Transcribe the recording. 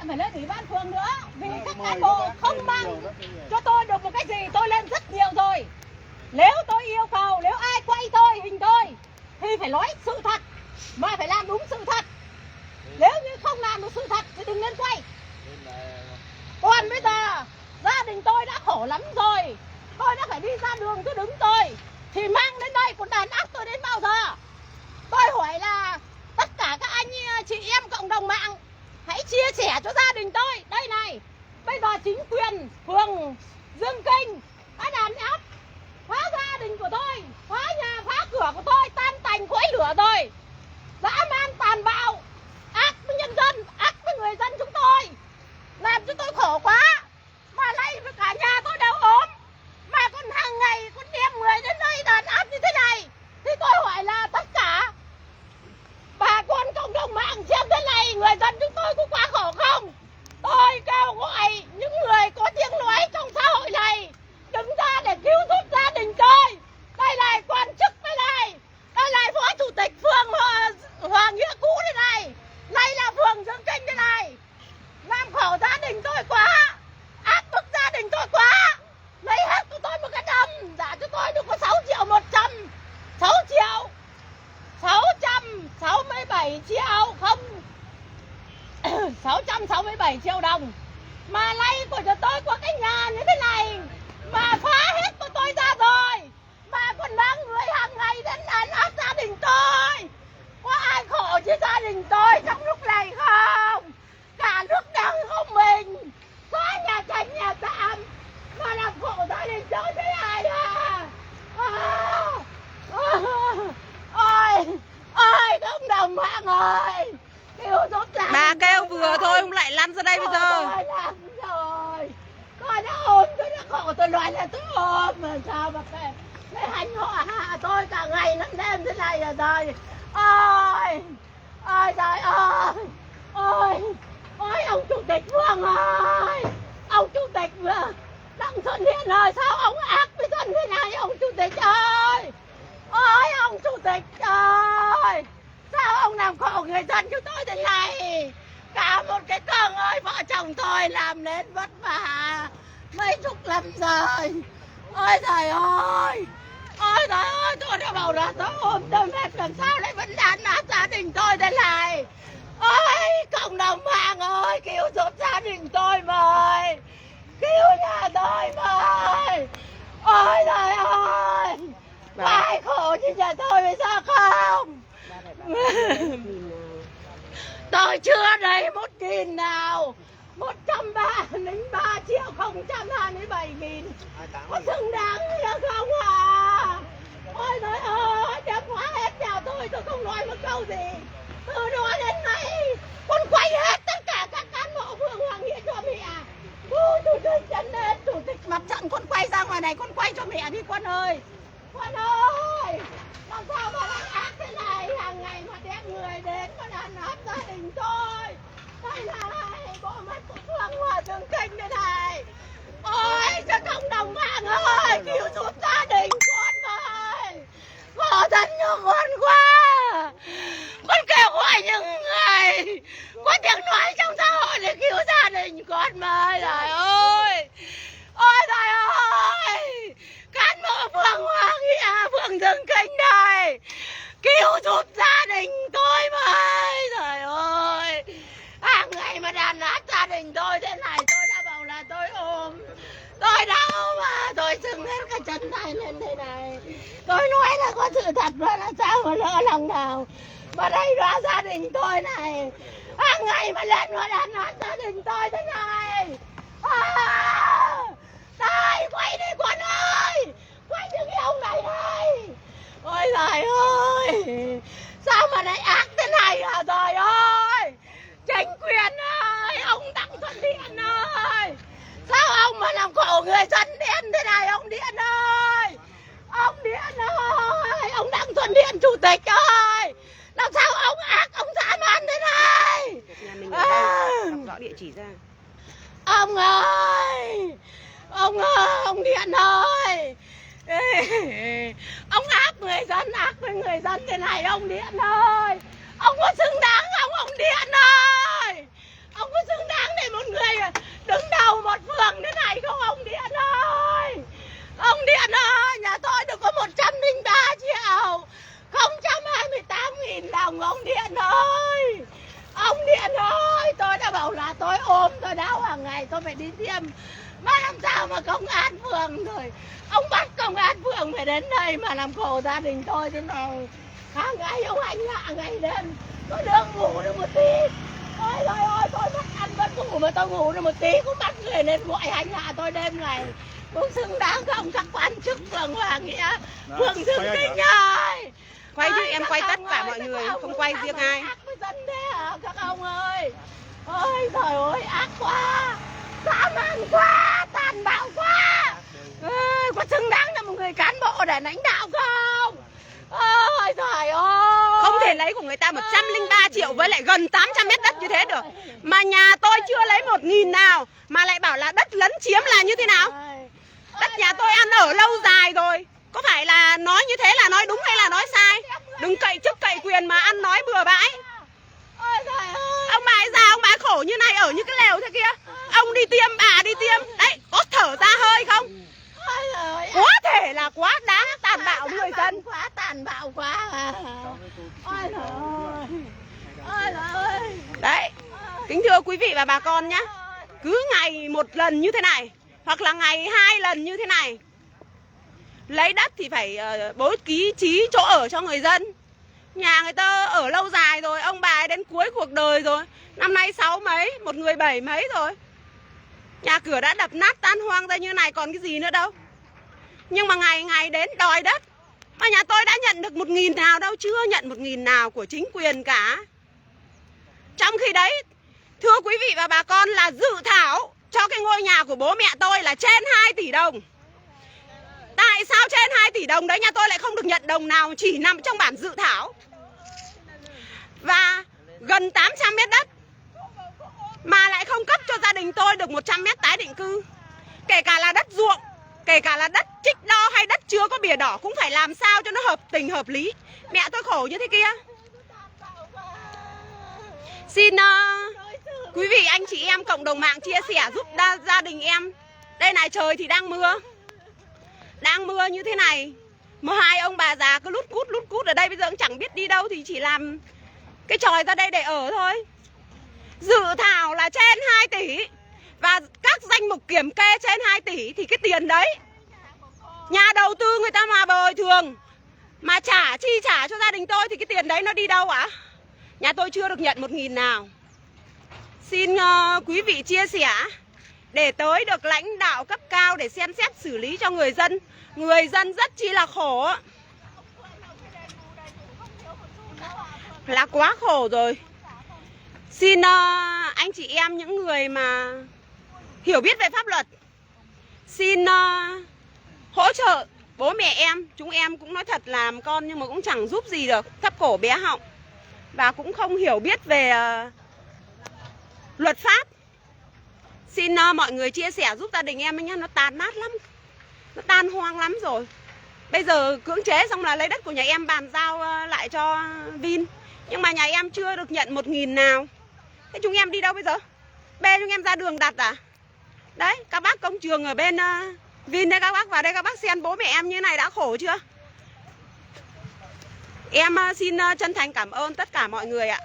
phải lên ủy ban phường nữa. Vì các cán bộ không mang cho tôi được một cái gì, tôi lên rất nhiều rồi. Nếu tôi yêu cầu, nếu ai quay tôi, hình tôi thì phải nói sự thật, mà phải làm đúng sự thật. Nếu như không làm được sự thật thì đừng nên quay. Còn bây giờ gia đình tôi đã khổ lắm rồi, tôi đã phải đi ra đường tôi đứng tôi thì mang đến đây còn đàn áp tôi đến bao giờ? Tôi hỏi là tất cả các anh chị em cộng đồng mạng hãy chia sẻ cho gia đình tôi. Đây này, bây giờ chính quyền phường Dương Kinh đã đàn áp, phá gia đình của tôi, phá nhà, phá cửa của tôi, tan tành khói lửa rồi. Dã man tàn bạo, ác với nhân dân, ác với người dân chúng tôi, làm cho tôi khổ quá. Mà nay cả nhà tôi đều ốm, mà còn hàng ngày con đem người đến đây đàn áp như thế này. Thì tôi hỏi là tất cả bà con cộng đồng mạng xem thế này, người dân chúng tôi có quá khổ không? Tôi kêu gọi những người có tiếng nói trong xã hội này đứng ra để cứu giúp gia đình tôi. Đây này, quan chức đây này, đây này, phó chủ tịch phường Hoàng Nghĩa Cũ đây này, đây là phường Dương Kinh đây này. Làm khổ gia đình tôi quá, áp bức gia đình tôi quá, lấy hết của tôi một cái đầm, trả cho tôi được có 6.667 triệu không 667 triệu đồng. Mà nay của tôi có cái nhà như thế này mà phá hết của tôi ra rồi, mà còn mang người hàng ngày đến đàn áp gia đình tôi. Có ai khổ chứ gia đình tôi trong lúc này không? Cả nước đang không mình, xóa nhà tranh nhà tạm mà làm khổ gia đình tôi thế này à? Ôi cộng đồng mạng ơi, kêu giúp gia bà kêu vừa thôi, không lại lăn ra đây bây giờ. Tôi làm rồi, tôi đã ôm, tôi đã khổ, tôi nói là tôi ôm mà sao mà cái hành họ hạ tôi cả ngày lẫn đêm thế này rồi. Ôi, ôi trời ơi, ôi ông chủ tịch Vương ơi, ông chủ tịch Đặng Xuân Hiền ơi, sao ông ác với dân thế này ông chủ tịch ơi? Ôi ông chủ tịch ơi, sao ông làm khổ người dân chúng tôi thế này? Cả một cái cơn ơi, vợ chồng tôi làm đến vất vả mấy chục năm rồi. Ôi trời ơi, ôi trời ơi, tôi đã bảo là tôi ôm tôi mệt, làm sao lại vẫn đàn áp gia đình tôi thế này? Ôi cộng đồng mạng ơi, cứu giúp gia đình tôi với, cứu nhà tôi với. Ôi trời ơi, ai khổ như nhà tôi bây giờ không? Tôi chưa đầy 1.000 nào, 103 triệu 027 nghìn. Có xứng đáng nữa không à? Ôi trời ơi, đem hóa hết nhà tôi không nói một câu gì. Từ đó đến nay, con quay hết tất cả các cán bộ phường Hoàng Nghĩa cho mẹ. Chủ tịch chân đến, chủ tịch mặt trận, con quay ra ngoài này, con quay cho mẹ đi con ơi. Con ơi, làm sao mà lại ác thế này, hàng ngày mà đem người đến mà đàn áp gia đình tôi. Đây này, bộ mặt của phường Hòa Dương Kinh đây này. Ôi, cho cộng đồng mạng ơi, cứu giúp gia đình con ơi. Khổ thân cho con quá. Con kêu gọi những người có tiếng nói trong xã hội để cứu gia đình con ơi, trời ơi. Ôi trời ơi, cán bộ phường Hòa Nghĩa, phường Dương Kinh đây, cứu giúp gia đình tôi với. Trời ơi, hàng ngày mà đàn áp gia đình tôi thế này, tôi đã bảo là tôi ôm, tôi đau mà, tôi sưng hết cái chân tay lên thế này. Tôi nói là có sự thật mà là sao mà lỡ lòng nào. Mà đây ra gia đình tôi này, hàng ngày mà lên mà đàn áp gia đình tôi thế này. Đây, quay đi con ơi, quay những cái ông này đây. Ôi trời ơi, sao mà lại ác thế này hả trời ơi? Chính quyền ơi, ông Đặng Xuân Hiền ơi, sao ông mà làm khổ người dân Điện thế này ông Điện ơi? Ông Điện ơi, ông Đặng Xuân Hiền chủ tịch ơi, làm sao ông ác, ông dã man thế này? Nhà mình ở đây, đọc rõ địa chỉ ra. Ông ơi, ông Điện ơi, ông ác người dân, ác với người dân thế này ông Điện ơi. Ông có xứng đáng không ông Điện ơi? Ông có xứng đáng để 1.000 đồng ông Điện ơi. Ông Điện ơi, tôi đã bảo là tôi ốm, tôi đau hàng ngày, tôi phải đi tiêm. Mà làm sao mà công an phường rồi. Ông bắt công an phường phải đến đây mà làm khổ gia đình tôi thế nào. Hàng ngày ông hành hạ ngày đêm. Tôi đừng ngủ được một tí. Ôi trời ơi, tôi mất ăn mất ngủ mà tôi ngủ được một tí cũng bắt người lên gọi hành hạ tôi đêm ngày. Cũng xứng đáng không các quan chức phường Hoàng Nghĩa, phường Thường Tín ơi. Quay chứ, Ôi, em các quay ông tất cả ơi, mọi các người, ông không quay riêng ai. ác với dân thế hả các ông ơi. Ôi trời ơi, ác quá, dã man quá, tàn bạo quá. Ôi, có xứng đáng là một người cán bộ để lãnh đạo không? Ôi trời ơi, Không thể lấy của người ta 103 triệu với lại gần 800 mét đất như thế được. Mà nhà tôi chưa lấy 1.000 nào mà lại bảo là đất lấn chiếm là như thế nào? Đất nhà tôi ăn ở lâu dài rồi. Có phải là nói như thế là nói đúng hay là nói sai? Đừng cậy chức cậy quyền mà ăn nói bừa bãi. ôi trời ơi. Ông bà ấy già ông bà ấy khổ như này ở như cái lều thế kia. Ông đi tiêm, bà đi tiêm. Đấy, có thở ra hơi không? Ôi trời ơi, Quá thể là quá đáng tàn bạo người dân. quá tàn bạo quá à. Ôi trời ơi, ôi trời ơi. Đấy, kính thưa quý vị và bà con nhá. Cứ ngày một lần như thế này hoặc là ngày 2 lần như thế này, lấy đất thì phải bố trí chỗ ở cho người dân. Nhà người ta ở lâu dài rồi, ông bà ấy đến cuối cuộc đời rồi. Năm nay 6 mấy, một người 7 mấy rồi. Nhà cửa đã đập nát tan hoang ra như này còn cái gì nữa đâu. Nhưng mà ngày ngày đến đòi đất. Mà nhà tôi đã nhận được 1.000 nào đâu, chưa nhận 1.000 nào của chính quyền cả. Trong khi đấy, thưa quý vị và bà con, là dự thảo cho cái ngôi nhà của bố mẹ tôi là trên 2 tỷ đồng. Tại sao trên 2 tỷ đồng đấy nhà tôi lại không được nhận đồng nào, chỉ nằm trong bản dự thảo. Và gần 800 mét đất mà lại không cấp cho gia đình tôi được 100 mét tái định cư. Kể cả là đất ruộng, kể cả là đất trích đo hay đất chưa có bìa đỏ cũng phải làm sao cho nó hợp tình hợp lý. Mẹ tôi khổ như thế kia. Xin quý vị anh chị em cộng đồng mạng chia sẻ giúp gia đình em. Đây này, trời thì đang mưa. Đang mưa như thế này mà hai ông bà già cứ lút cút ở đây, bây giờ cũng chẳng biết đi đâu thì chỉ làm cái tròi ra đây để ở thôi. Dự thảo là trên 2 tỷ và các danh mục kiểm kê trên 2 tỷ thì cái tiền đấy nhà đầu tư người ta mà bồi thường mà chi trả cho gia đình tôi thì cái tiền đấy nó đi đâu ạ? Nhà tôi chưa được nhận 1.000 nào. Xin quý vị chia sẻ để tới được lãnh đạo cấp cao để xem xét xử lý cho người dân. Người dân rất chi là khổ. Là quá khổ rồi. Xin anh chị em những người mà hiểu biết về pháp luật, xin hỗ trợ bố mẹ em. Chúng em cũng nói thật làm con nhưng mà cũng chẳng giúp gì được, thấp cổ bé họng. Và cũng không hiểu biết về luật pháp. Xin mọi người chia sẻ giúp gia đình em nhé. Nó tàn nát lắm, nó tan hoang lắm rồi. Bây giờ cưỡng chế xong là lấy đất của nhà em bàn giao lại cho Vin. Nhưng mà nhà em chưa được nhận 1.000 nào. Thế chúng em đi đâu bây giờ? Bê chúng em ra đường đặt à? Đấy, các bác công trường ở bên Vin đây, các bác vào đây các bác xem bố mẹ em như này đã khổ chưa? Em xin chân thành cảm ơn tất cả mọi người ạ.